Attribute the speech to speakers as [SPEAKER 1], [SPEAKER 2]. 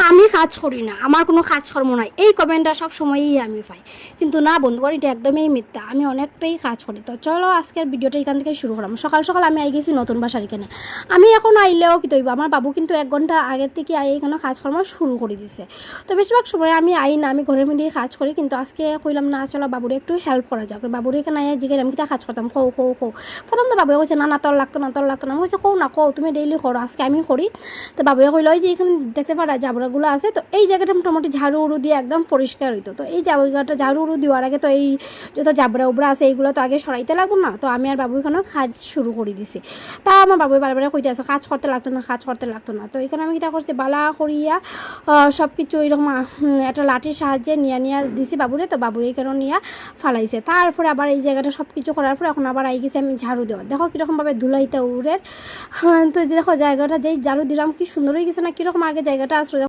[SPEAKER 1] আমি কাজ করি না, আমার কোনো কাজকর্ম নাই, এই কমেন্টটা সব সময়ই আমি পাই। কিন্তু না বন্ধুগণ, এটা একদমই মিথ্যা। আমি অনেকটাই কাজ করি। তো চলো আজকের ভিডিওটা এখান থেকে শুরু করলাম। সকাল সকাল আমি আই গেছি নতুন বাসার এখানে। আমি এখন আইলেও কি তৈব, আমার বাবু কিন্তু 1 ঘন্টা আগের থেকে এখানে কাজকর্ম শুরু করে দিছে। তো বেশিরভাগ সময় আমি আই না, আমি ঘরের মধ্যেই কাজ করি। কিন্তু আজকে কইলাম না, চলো বাবুরে একটু হেল্প করা যাক। বাবুরে এখানে জিজ্ঞেস আমি কিতা কাজ করতাম, খো। প্রথম তো বাবুয়ে কইছে না তোর লাগতো না। আমি কইছে কও না, কও তুমি ডেইলি করো, আজকে আমি করি। তো বাবুয়ে কইল ওই যে এখানে দেখতে পারা জাবরাগুলো আছে, তো এই জায়গাটা মোটামুটি ঝাড়ু উড়ু দিয়ে একদম পরিষ্কার হইতো। তো এই জায়গাটা ঝাড়ু উড়ু দেওয়ার আগে তো এই যত জাবরা উবরা আছে এইগুলো তো আগে সরাইতে লাগবো না। তো আমি আর বাবু এখানে কাজ শুরু করে দিছি। তা আমার বাবু বারবার কইতে আছে কাজ করতে লাগতো না। তো এখানে আমি কিতা করছি, বালা করিয়া সব কিছু এরকম একটা লাঠির সাহায্যে নিয়ে দিছি বাবুরে। তো বাবু এখানে নিয়ে ফালাইছে। তারপরে আবার এই জায়গাটা সব কিছু করার পর এখন আবার আই গেছি আমি ঝাড়ু দেওয়া। দেখো কীরকমভাবে ধুলাইতে উড়ের। তো দেখো জায়গাটা যেই ঝাড়ু দিলাম কি সুন্দর হয়ে গেছে না, কীরকম আগে জায়গাটা আসলো।